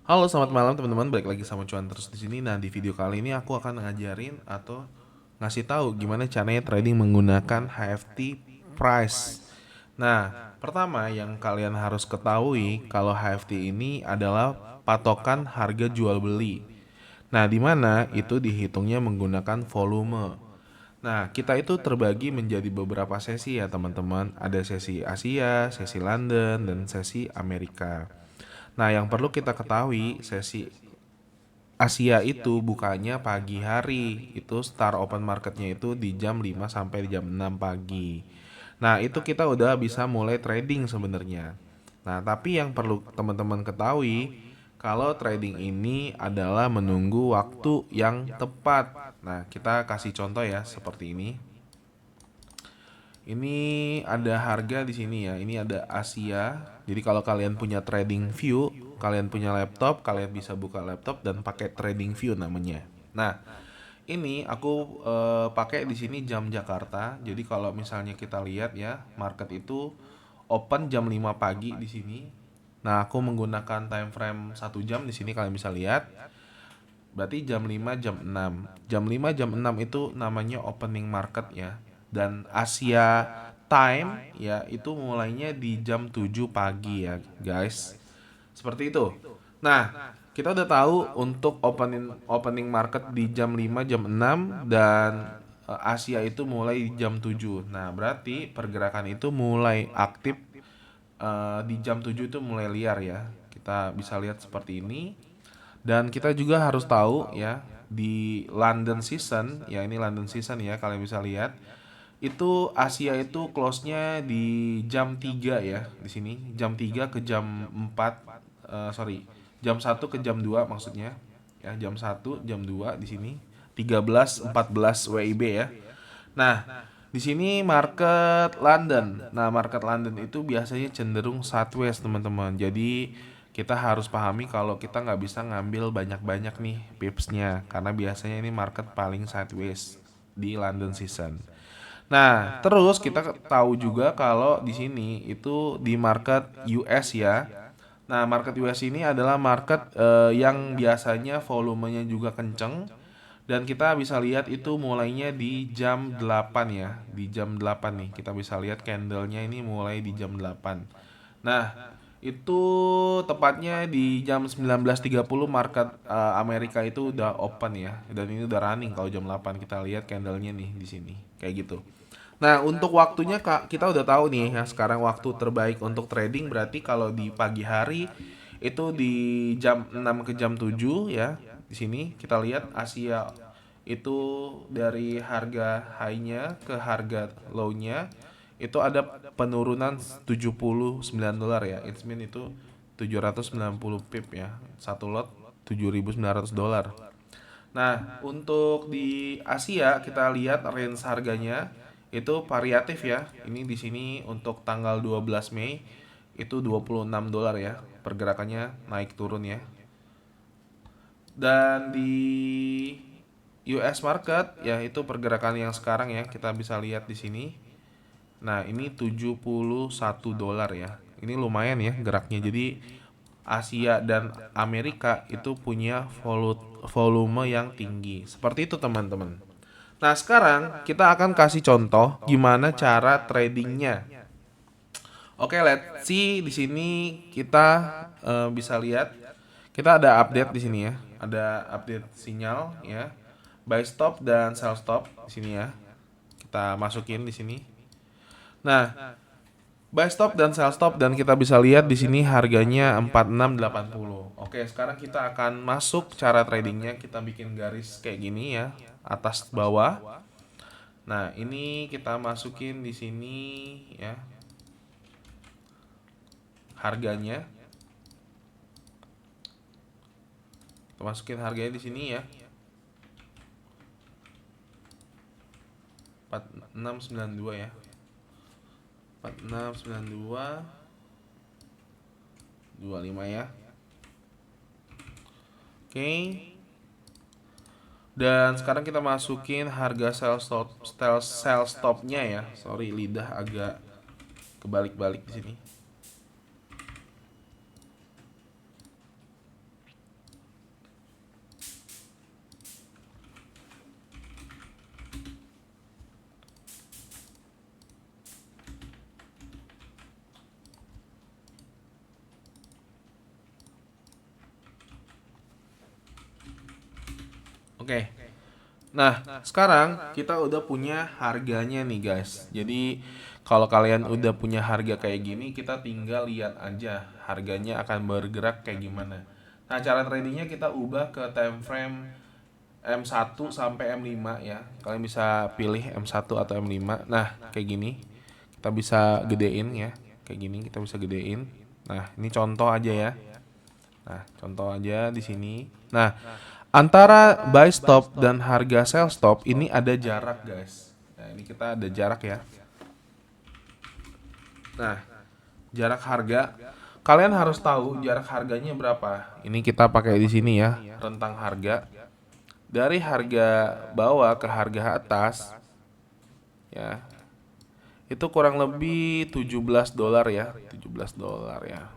Halo, selamat malam teman-teman. Balik lagi sama Cuan terus di sini. Nah, di video kali ini aku akan ngajarin atau ngasih tahu gimana caranya trading menggunakan HFT price. Nah, pertama yang kalian harus ketahui kalau HFT ini adalah patokan harga jual beli. Nah, di mana itu dihitungnya menggunakan volume. Nah, kita itu terbagi menjadi beberapa sesi ya teman-teman. Ada sesi Asia, sesi London, dan sesi Amerika. Nah, yang perlu kita ketahui, sesi Asia itu bukanya pagi hari. Itu start open marketnya itu di jam 5 sampai jam 6 pagi. Nah, itu kita udah bisa mulai trading sebenarnya. Nah, tapi yang perlu teman-teman ketahui, kalau trading ini adalah menunggu waktu yang tepat. Nah, kita kasih contoh ya seperti ini. Ini ada harga di sini ya. Ini ada Asia. Jadi kalau kalian punya Trading View, kalian punya laptop, kalian bisa buka laptop dan pakai Trading View namanya. Nah, ini aku pakai di sini jam Jakarta. Jadi kalau misalnya kita lihat ya, market itu open jam 5 pagi di sini. Nah, aku menggunakan time frame 1 jam di sini kalian bisa lihat. Berarti jam 5 jam 6. Jam 5 jam 6 itu namanya opening market ya. Dan Asia time ya itu mulainya di jam 7 pagi ya, guys. Seperti itu. Nah, kita udah tahu untuk opening opening market di jam 5 jam 6 dan Asia itu mulai di jam 7. Nah, berarti pergerakan itu mulai aktif di jam 7 itu mulai liar ya. Kita bisa lihat seperti ini. Dan kita juga harus tahu ya di London season, ya ini London season ya kalian bisa lihat. Itu Asia itu close-nya di jam 3 ya di sini, jam 3 ke jam 4 sorry, jam 1 ke jam 2 maksudnya. Ya, jam 1 jam 2 di sini 13.14 WIB ya. Nah, di sini market London. Nah, market London itu biasanya cenderung sideways, teman-teman. Jadi, kita harus pahami kalau kita nggak bisa ngambil banyak-banyak nih pipsnya. Karena biasanya ini market paling sideways di London season. Nah, terus kita tahu juga kalau di sini itu di market US ya. Nah, market US ini adalah market yang biasanya volumenya juga kenceng dan kita bisa lihat itu mulainya di jam 8 ya. Di jam 8 nih kita bisa lihat candlenya ini mulai di jam 8. Nah, itu tepatnya di jam 19.30 market Amerika itu udah open ya. Dan ini udah running kalau jam 8 kita lihat candlenya nih di sini. Kayak gitu. Nah, untuk waktunya kita udah tahu nih ya, sekarang waktu terbaik untuk trading berarti kalau di pagi hari itu di jam 6 ke jam 7 ya. Di sini kita lihat Asia itu dari harga high-nya ke harga low-nya itu ada penurunan 79 dolar ya. It mean itu 790 pip ya. Satu lot 7.900 dolar. Nah, untuk di Asia kita lihat range harganya itu variatif ya. Ini di sini untuk tanggal 12 Mei itu 26 dolar ya. Pergerakannya naik turun ya. Dan di US market ya itu pergerakan yang sekarang ya kita bisa lihat di sini. Nah, ini 71 dolar ya. Ini lumayan ya geraknya. Jadi Asia dan Amerika itu punya volume yang tinggi. Seperti itu teman-teman. Nah, sekarang kita akan kasih contoh gimana cara tradingnya. Oke, let's see di sini kita bisa lihat kita ada update di sini ya. Ada update sinyal ya. Buy stop dan sell stop di sini ya. Kita masukin di sini. Nah, buy stop dan sell stop dan kita bisa lihat di sini harganya 4680. Oke, sekarang kita akan masuk cara tradingnya. Kita bikin garis kayak gini ya, atas bawah. Nah, ini kita masukin di sini ya harganya. Kita masukin harganya di sini ya. 4692 ya. 4692 25 ya. Oke. Dan sekarang kita masukin harga sell stopnya ya. Sorry, lidah agak kebalik-balik di sini. Oke. Nah, sekarang kita udah punya harganya nih guys. Jadi kalau kalian udah punya harga kayak gini, kita tinggal lihat aja harganya akan bergerak kayak gimana. Nah, cara tradingnya kita ubah ke time frame M1 sampai M5 ya. Kalian bisa pilih M1 atau M5. Nah, kayak gini. Kita bisa gedein ya. Kayak gini kita bisa gedein. Nah, ini contoh aja ya. Nah, contoh aja di sini. Nah, antara buy stop dan harga sell stop ini ada jarak, guys. Nah, ini kita ada jarak ya. Nah, jarak harga. Kalian harus tahu jarak harganya berapa. Ini kita pakai di sini ya, rentang harga. Dari harga bawah ke harga atas ya. Itu kurang lebih $17 ya, $17 ya.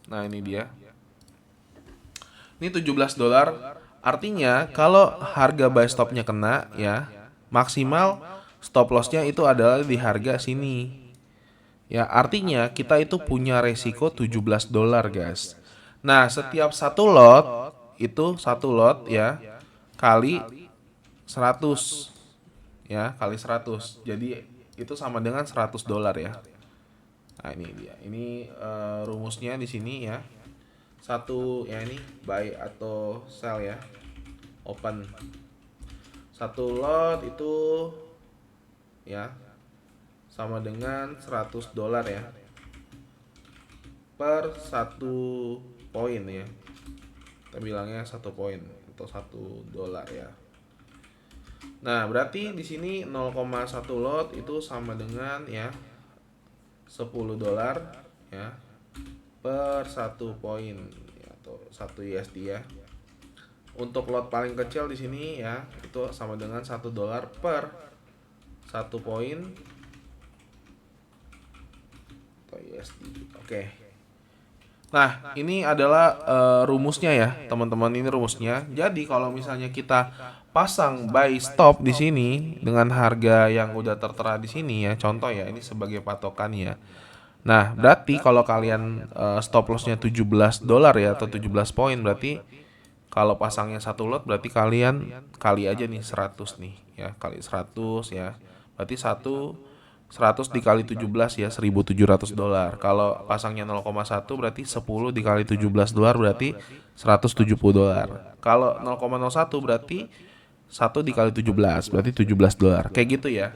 Nah, ini dia. Ini $17. Artinya kalau harga buy stopnya kena ya, maksimal stop lossnya itu adalah di harga sini. Ya, artinya kita itu punya resiko $17, guys. Nah, setiap satu lot ya kali 100 ya, kali 100. Jadi itu sama dengan $100 ya. Nah, ini dia. Ini rumusnya di sini ya. Satu ya, ini buy atau sell ya. Open. Satu lot itu ya sama dengan $100 ya. Per satu poin ya. Kita bilangnya satu poin atau $1 ya. Nah, berarti di sini 0,1 lot itu sama dengan ya $10 ya per satu poin ya, atau 1 USD ya. Untuk lot paling kecil di sini ya itu sama dengan $1 per satu poin atau USD. Oke. Nah, ini adalah rumusnya ya, teman-teman. Ini rumusnya. Jadi kalau misalnya kita pasang buy stop di sini dengan harga yang udah tertera di sini ya, contoh ya, ini sebagai patokan ya. Nah, berarti kalau kalian stop lossnya $17 ya atau 17 poin, berarti kalau pasangnya satu lot berarti kalian kali aja nih 100 nih ya, kali 100 ya. Berarti 100 dikali 17 ya, $1.700. Kalau pasangnya 0,1 berarti 10 dikali $17 berarti $170. Kalau 0,01 berarti 1 dikali 17 berarti $17. Kayak gitu ya.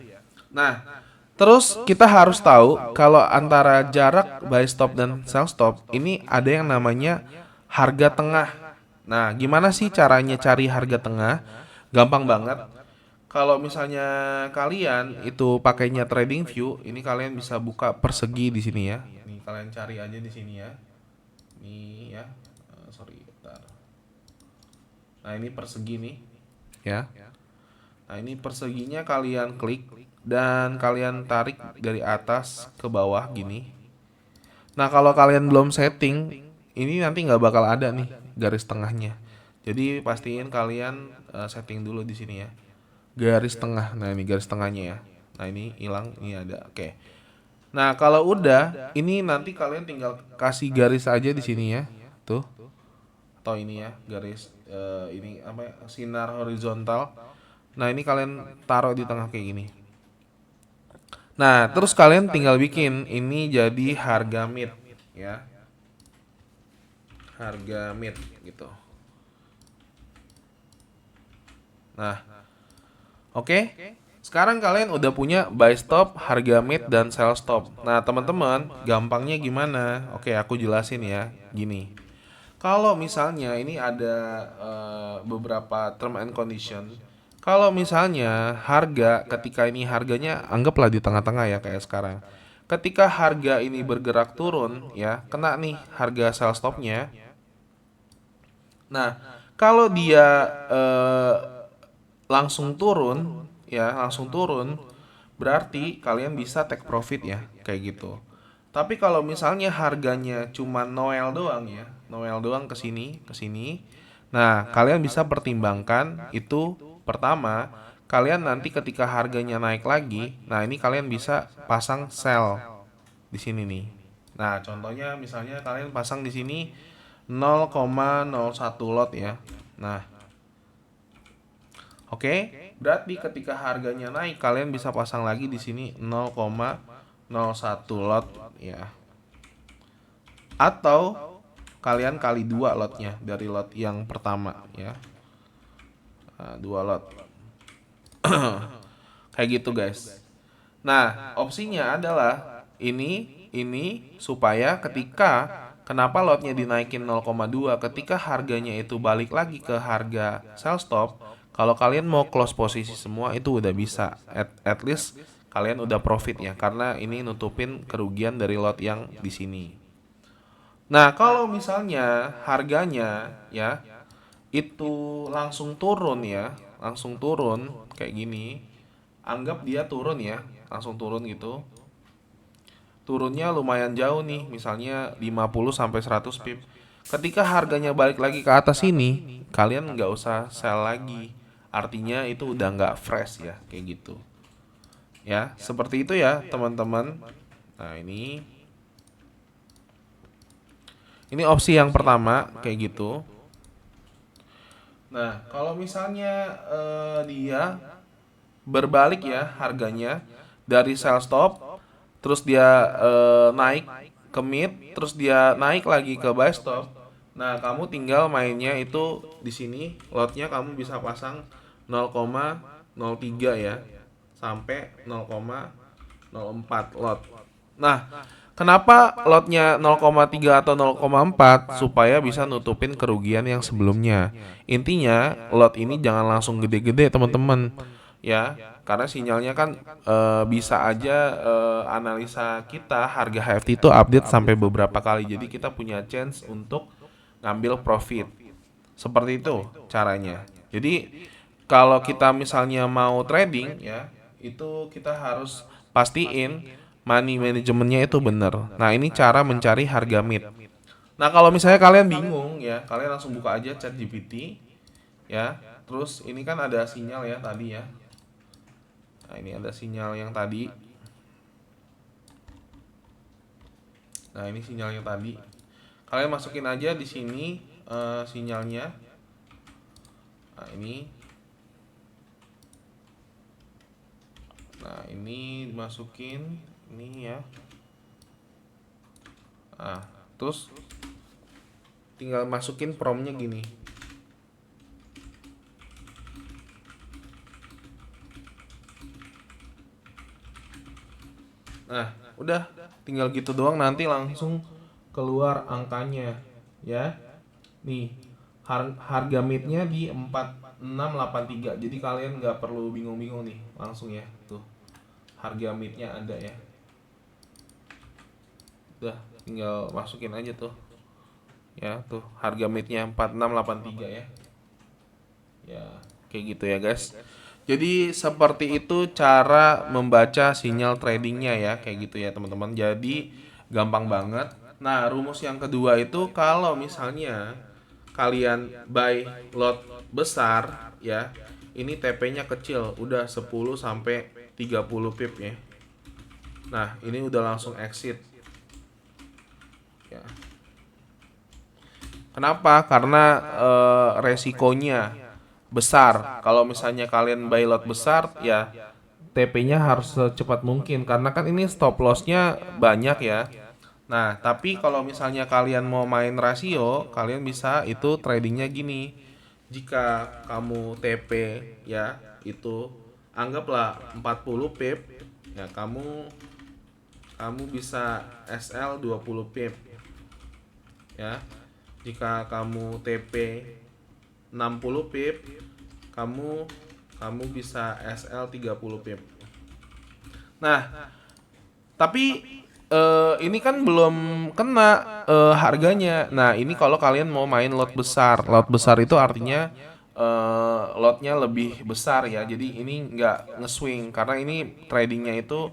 Nah, terus kita harus tahu kalau antara jarak buy stop dan sell stop ini ada yang namanya harga tengah. Nah, gimana sih caranya cari harga tengah? Gampang banget. Kalau misalnya kalian itu pakainya TradingView, ini kalian bisa buka persegi di sini ya. Ini kalian cari aja di sini ya. Ini ya. Sorry, bentar. Nah, ini persegi nih, ya. Nah, ini perseginya kalian klik dan kalian tarik dari atas ke bawah gini. Nah, kalau kalian belum setting, ini nanti nggak bakal ada nih garis tengahnya. Jadi pastiin kalian setting dulu di sini ya. Garis tengah. Nah, ini garis tengahnya ya. Nah, ini hilang, ini ada. Oke. Nah, kalau udah, ini nanti kalian tinggal kasih garis aja di sini ya. Tuh. Atau ini ya, garis ini apa ya, sinar horizontal. Nah, ini kalian taruh di tengah kayak gini. Nah, terus kalian tinggal bikin ini jadi harga mid ya. Harga mid gitu. Nah, oke. Sekarang kalian udah punya buy stop, harga mid dan sell stop. Nah, teman-teman, gampangnya gimana? Oke, aku jelasin ya. Gini. Kalau misalnya ini ada beberapa term and condition. Kalau misalnya harga ketika ini harganya anggaplah di tengah-tengah ya kayak sekarang. Ketika harga ini bergerak turun ya, kena nih harga sell stopnya. Nah, kalau dia langsung turun ya, langsung turun berarti kalian bisa take profit ya, kayak gitu. Tapi kalau misalnya harganya cuma Noel doang ya, Noel doang ke sini, ke sini. Nah, kalian bisa pertimbangkan itu pertama, kalian nanti ketika harganya naik lagi, nah ini kalian bisa pasang sell di sini nih. Nah, contohnya misalnya kalian pasang di sini 0,01 lot ya. Nah, oke, berarti ketika harganya naik kalian bisa pasang lagi di sini 0,01 lot ya. Atau kalian kali 2 lotnya dari lot yang pertama ya. Nah, 2 lot. Kayak gitu guys. Nah, opsinya adalah ini supaya ketika kenapa lotnya dinaikin 0,2 ketika harganya itu balik lagi ke harga sell stop, kalau kalian mau close posisi semua itu udah bisa. At least kalian udah profit ya karena ini nutupin kerugian dari lot yang di sini. Nah, kalau misalnya harganya ya itu langsung turun ya, langsung turun kayak gini. Anggap dia turun ya, langsung turun gitu. Turunnya lumayan jauh nih, misalnya 50 sampai 100 pip. Ketika harganya balik lagi ke atas ini, kalian nggak usah sell lagi. Artinya itu udah nggak fresh ya, kayak gitu. Ya, seperti itu ya teman-teman. Nah ini opsi yang pertama kayak gitu. Nah, kalau misalnya dia berbalik ya harganya dari sell stop, terus dia naik ke mid, terus dia naik lagi ke buy stop. Nah, kamu tinggal mainnya itu di sini lotnya kamu bisa pasang 0,03 ya sampai 0,04 lot. Nah, kenapa lotnya 0,3 atau 0,4 supaya bisa nutupin kerugian yang sebelumnya. Intinya lot ini jangan langsung gede-gede teman-teman ya, karena sinyalnya kan bisa aja analisa kita harga HFT itu update sampai beberapa kali. Jadi kita punya chance untuk ngambil profit. Seperti itu caranya. Jadi kalau kita misalnya mau trading ya, itu kita harus pastiin money manajemennya itu benar. Nah, ini cara mencari harga mid. Nah, kalau misalnya kalian bingung ya, kalian langsung buka aja ChatGPT ya. Terus ini kan ada sinyal ya tadi ya. Nah, ini ada sinyal yang tadi. Nah, ini sinyalnya tadi. Kalian masukin aja di sini sinyalnya. Nah, ini. Nah, ini dimasukin ini ya. Nah, terus tinggal masukin promnya gini. Nah, udah tinggal gitu doang nanti langsung keluar angkanya ya. Nih, harga midnya di 4683. Jadi kalian nggak perlu bingung-bingung nih, langsung ya. Tuh. Harga midnya ada ya. Udah, tinggal masukin aja tuh. Ya, tuh harga midnya 4683 ya. Ya, kayak gitu ya, guys. Jadi seperti itu cara membaca sinyal tradingnya ya, kayak gitu ya teman-teman. Jadi gampang banget. Nah, rumus yang kedua itu kalau misalnya kalian buy lot besar ya, ini TP-nya kecil, udah 10 sampai 30 pip ya. Nah, ini udah langsung exit. Ya. Kenapa? Karena resikonya besar. Kalau misalnya kalian buy lot besar, ya TP-nya harus secepat mungkin karena kan ini stop loss-nya banyak ya. Nah, tapi kalau misalnya kalian mau main rasio, kalian bisa itu tradingnya gini. Jika kamu TP ya, itu anggaplah 40 pip, ya kamu bisa SL 20 pip. Ya. Jika kamu TP 60 pip, kamu bisa SL 30 pip. Nah, tapi ini kan belum kena harganya. Nah, ini kalau kalian mau main lot besar. Lot besar itu artinya lotnya lebih besar ya. Jadi ini nggak nge-swing karena ini tradingnya itu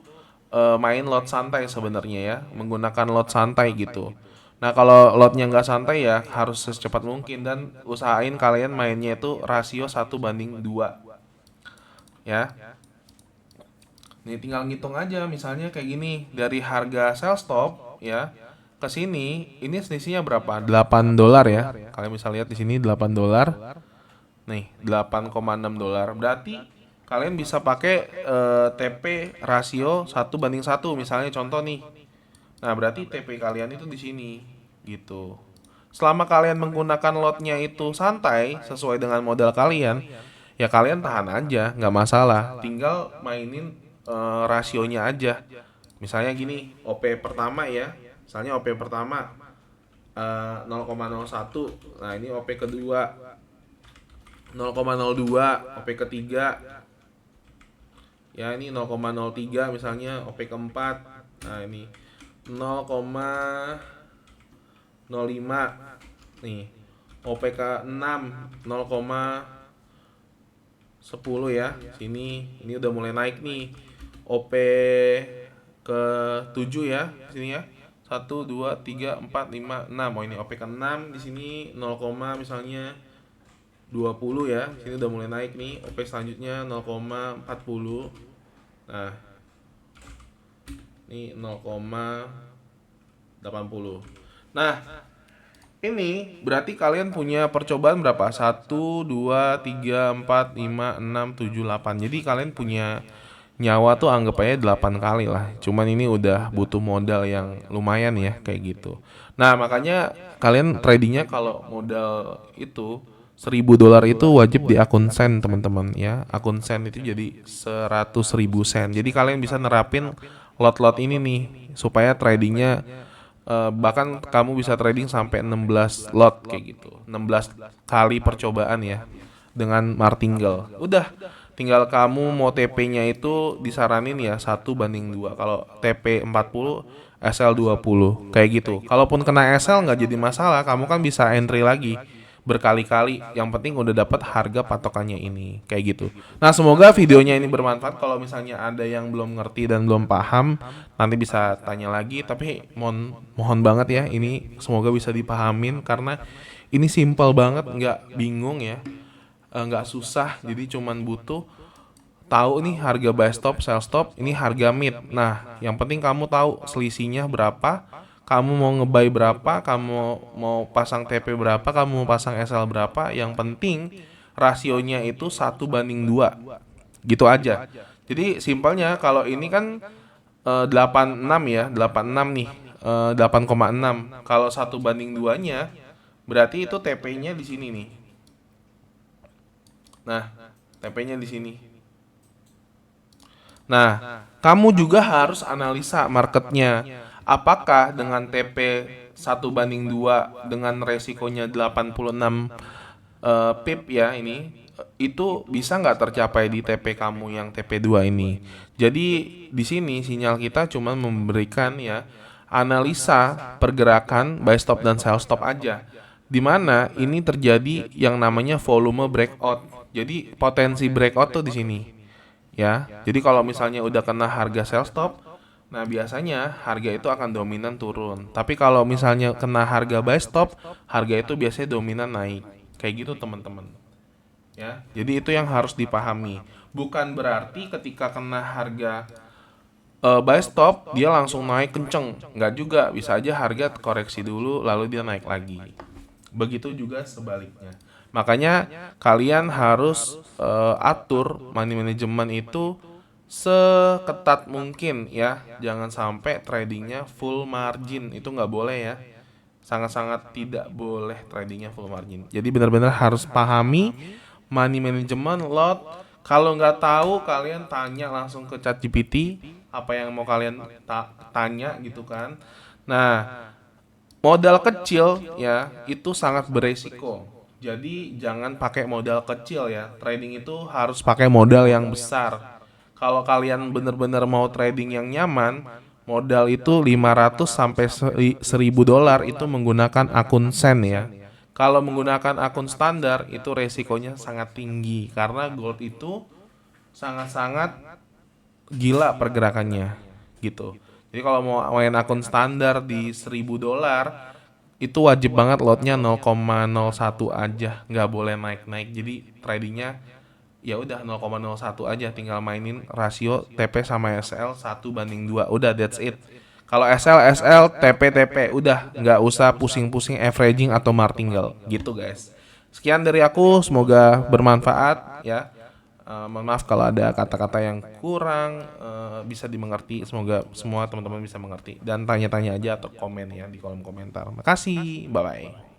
main lot santai sebenarnya ya, menggunakan lot santai gitu. Nah, kalau lotnya nggak santai ya harus secepat mungkin dan usahain kalian mainnya itu rasio 1:2 ya. Nih tinggal ngitung aja misalnya kayak gini dari harga sell stop ya. ke sini, ini selisihnya berapa? 8 dolar ya. Kalian bisa lihat di sini 8 dolar. Nih, 8,6 dolar. Berarti kalian bisa pakai TP rasio 1:1 misalnya contoh nih. Nah, berarti TP kalian itu di sini gitu. Selama kalian menggunakan lotnya itu santai sesuai dengan modal kalian, ya kalian tahan aja, nggak masalah. Tinggal mainin rasionya aja. Misalnya gini, OP pertama ya. Misalnya OP pertama 0,01. Nah, ini OP kedua 0,02, OP ketiga ya ini 0,03 misalnya, OP keempat. Nah, ini 0,05 nih. OP ke-6 0,10 ya. Sini ini udah mulai naik nih. OP ke-7 ya, sini ya. 1 2 3 4 5 6. Oh, ini OP ke-6 di sini 0, misalnya 20 ya. Sini udah mulai naik nih. OP selanjutnya 0,40. Nah, ini 0,80. Nah, ini berarti kalian punya percobaan berapa? 1, 2, 3, 4, 5, 6, 7, 8. Jadi kalian punya nyawa tuh anggap aja 8 kali lah. Cuman ini udah butuh modal yang lumayan ya, kayak gitu. Nah, makanya kalian tradingnya kalau modal itu 1.000 dolar itu wajib di akun sen teman-teman ya. Akun sen itu jadi 100.000 sen. Jadi kalian bisa nerapin lot-lot ini nih supaya tradingnya bahkan kamu bisa trading sampai 16 lot kayak gitu. 16 kali percobaan ya dengan martingale. Udah tinggal kamu mau TP-nya itu disaranin ya 1:2. Kalau TP 40 SL 20 kayak gitu. Kalaupun kena SL nggak jadi masalah, kamu kan bisa entry lagi berkali-kali. Yang penting udah dapat harga patokannya ini kayak gitu. Nah, semoga videonya ini bermanfaat. Kalau misalnya ada yang belum ngerti dan belum paham, nanti bisa tanya lagi. Tapi mohon banget ya, ini semoga bisa dipahamin karena ini simple banget, nggak bingung ya, nggak susah. Jadi cuman butuh tahu nih harga buy stop, sell stop, ini harga mid. Nah, yang penting kamu tahu selisihnya berapa, kamu mau nge-buy berapa, kamu mau pasang TP berapa, kamu mau pasang SL berapa. Yang penting rasionya itu 1:2. Gitu aja. Jadi simpelnya kalau ini kan 86 ya, 86 nih. 8,6. Kalau 1:2-nya berarti itu TP-nya di sini nih. Nah, TP-nya di sini. Nah, kamu juga harus analisa marketnya. Apakah dengan TP 1:2 dengan resikonya 86 pip ya ini, itu bisa nggak tercapai di TP kamu yang TP2 ini. Jadi di sini sinyal kita cuma memberikan ya analisa pergerakan buy stop dan sell stop aja. Dimana ini terjadi yang namanya volume breakout. Jadi potensi breakout tuh di sini. Ya, jadi kalau misalnya udah kena harga sell stop, nah biasanya harga itu akan dominan turun. Tapi kalau misalnya kena harga buy stop, harga itu biasanya dominan naik. Kayak gitu teman-teman. Ya, jadi itu yang harus dipahami. Bukan berarti ketika kena harga buy stop dia langsung naik kenceng. Nggak juga, bisa aja harga koreksi dulu lalu dia naik lagi. Begitu juga sebaliknya. Makanya kalian harus atur money management itu seketat mungkin ya. Jangan sampai tradingnya full margin, itu nggak boleh ya. Sangat-sangat tidak boleh tradingnya full margin. Jadi benar-benar harus pahami money management lot. Kalau nggak tahu kalian tanya langsung ke ChatGPT apa yang mau kalian tanya gitu kan. Nah, modal kecil ya itu sangat beresiko. Jadi jangan pakai modal kecil ya. Trading itu harus pakai modal yang besar. Kalau kalian benar-benar mau trading yang nyaman, modal itu 500 sampai 1.000 dolar itu menggunakan akun sen ya. Kalau menggunakan akun standar itu resikonya sangat tinggi karena gold itu sangat-sangat gila pergerakannya gitu. Jadi kalau mau main akun standar di 1.000 dolar itu wajib banget lotnya 0,01 aja, nggak boleh naik-naik. Jadi tradingnya ya udah 0,01 aja, tinggal mainin rasio TP sama SL 1:2. Udah, that's it. Kalau SL, TP, udah nggak usah pusing-pusing averaging atau martingale gitu guys. Sekian dari aku, semoga bermanfaat ya. Mohon maaf kalau ada kata-kata yang kurang bisa dimengerti. Semoga semua teman-teman bisa mengerti dan tanya-tanya aja atau komen ya di kolom komentar. Makasih, bye bye.